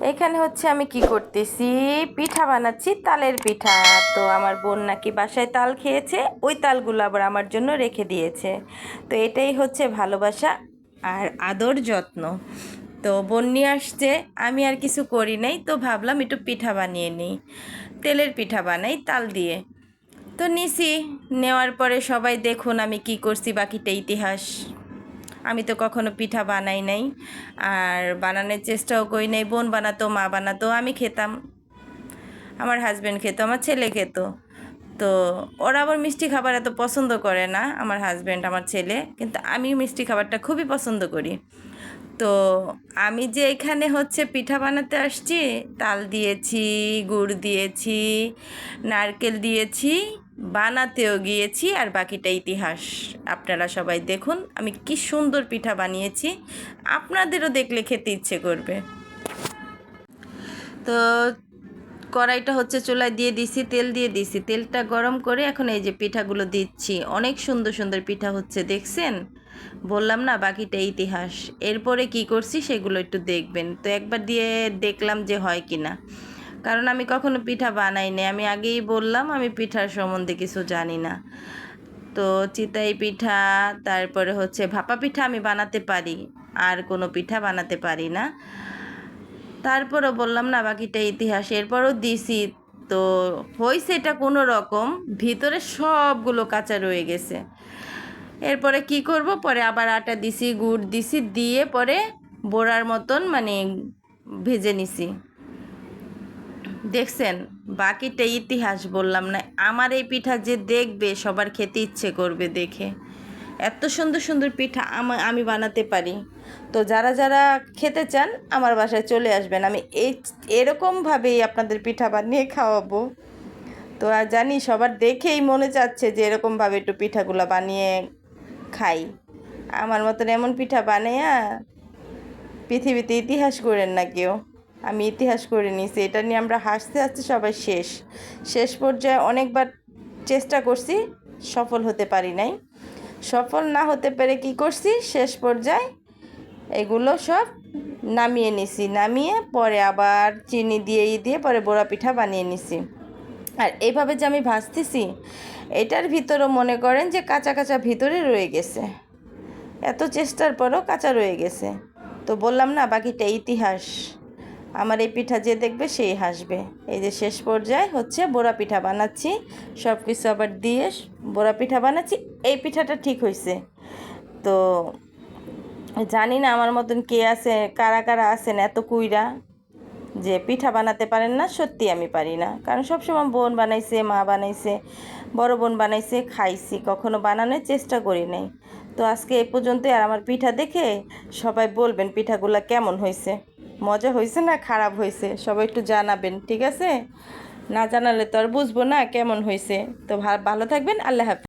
এখানে হচ্ছে আমি কি করতেছি, পিঠা বানাচ্ছি, তালের পিঠা। তো আমার বোন নাকি বাসায় তাল খেয়েছে, ওই তালগুলো আবার আমার জন্য রেখে দিয়েছে। তো এটাই হচ্ছে ভালোবাসা আর আদর যত্ন। তো বোন নিয়ে আসছে, আমি আর কিছু করি নাই, তো ভাবলাম একটু পিঠা বানিয়ে নিই, তেলের পিঠা বানাই তাল দিয়ে। তো নিছি, নেওয়ার পরে সবাই দেখুন আমি কি করছি, বাকিটা ইতিহাস। আমি তো কখনো পিঠা বানাই নাই, আর বানানোর চেষ্টাও করি নাই। বোন বানাতো, মা বানাতো, আমি খেতাম, আমার হাজব্যান্ড খেত, আমার ছেলে খেত। তো ওরা আবার মিষ্টি খাবার এত পছন্দ করে না, আমার হাজব্যান্ড আমার ছেলে, কিন্তু আমি মিষ্টি খাবারটা খুবই পছন্দ করি। তো আমি যে এখানে হচ্ছে পিঠা বানাতে আসছি, তাল দিয়েছি, গুড় দিয়েছি, নারকেল দিয়েছি, বানাতেও গিয়েছি, আর বাকিটা ইতিহাস। আপনারা সবাই দেখুন আমি কি সুন্দর পিঠা বানিয়েছি, আপনাদেরও দেখলে খেতে ইচ্ছে করবে। তো কড়াইটা হচ্ছে চুলায় দিয়ে দিছি, তেল দিয়ে দিছি, তেলটা গরম করে এখন এই যে পিঠাগুলো দিচ্ছি। অনেক সুন্দর সুন্দর পিঠা হচ্ছে, দেখছেন? বললাম না বাকিটা ইতিহাস। এরপরে কি করছি সেগুলো একটু দেখবেন। তো একবার দিয়ে দেখলাম যে হয় কি না, কারণ আমি কখনো পিঠা বানাই নাই, আমি আগেই বললাম আমি পিঠার সম্বন্ধে কিছু জানি না। তো চিতই পিঠা, তারপরে হচ্ছে ভাপা পিঠা আমি বানাতে পারি, আর কোনো পিঠা বানাতে পারি না। তারপরও বললাম না বাকিটা ইতিহাস। এরপরও দিছি, তো হয়েছে এটা কোনো রকম, ভিতরে সবগুলো কাঁচা রয়ে গেছে। এরপরে কি করব, পরে আবার আটা দিছি, গুড় দিছি, দিয়ে পরে বোড়ার মতন মানে ভেজে নিছি। দেখছেন, বাকিটা ইতিহাস। বললাম না, আমার এই পিঠা যে দেখবে সবার খেতে ইচ্ছে করবে দেখে। এত সুন্দর সুন্দর পিঠা আমি বানাতে পারি। তো যারা যারা খেতে চান আমার বাসায় চলে আসবেন, আমি এরকমভাবেই আপনাদের পিঠা বানিয়ে খাওয়াবো। তো আর জানি সবার দেখেই মনে চাচ্ছে যে এরকমভাবে একটু পিঠাগুলো বানিয়ে খাই। আমার মতন এমন পিঠা বানাইয়া পৃথিবীতে ইতিহাস করেন না কেউ। আমি ইতিহাস করে নিয়েছি, এটা নিয়ে আমরা হাসতে হাসতে সবাই শেষ পর্যায়ে অনেকবার চেষ্টা করছি, সফল হতে পারি নাই। সফল না হতে পেরে কি করছি, শেষ পর্যায়ে এগুলো সব নামিয়ে নিছি, নামিয়ে পরে আবার চিনি দিয়ে পরে বড়া পিঠা বানিয়ে নিছি। আর এইভাবে যে আমি ভাজতেছি, এটার ভিতরও মনে করেন যে কাঁচা কাঁচা ভিতরে রয়ে গেছে, এত চেষ্টার পরও কাঁচা রয়ে গেছে। তো বললাম না বাকিটা ইতিহাস। আমার এই পিঠা যে দেখবে সেই হাসবে। এই যে শেষ পর্যায়ে হচ্ছে বড়া পিঠা বানাচ্ছি, সব কিছু আবার দিয়ে বড়া পিঠা বানাচ্ছি। এই পিঠাটা ঠিক হয়েছে। তো জানি না আমার মতন কে আছে, কারা কারা আছেন এত কুইরা যে পিঠা বানাতে পারেন না। সত্যি আমি পারি না, কারণ সবসময় বোন বানাইছে, মা বানাইছে, বড় বোন বানাইছে, খাইছি, কখনো বানানোর চেষ্টা করি নাই। তো আজকে এ পর্যন্তই। আর আমার পিঠা দেখে সবাই বলবেন পিঠাগুলো কেমন হয়েছে, মজা হয়েছে না খারাপ হয়েছে, সবাই একটু জানাবেন, ঠিক আছে? না জানালে তো আর বুঝবো না কেমন হয়েছে। তো ভালো থাকবেন, আল্লাহ হাফেজ।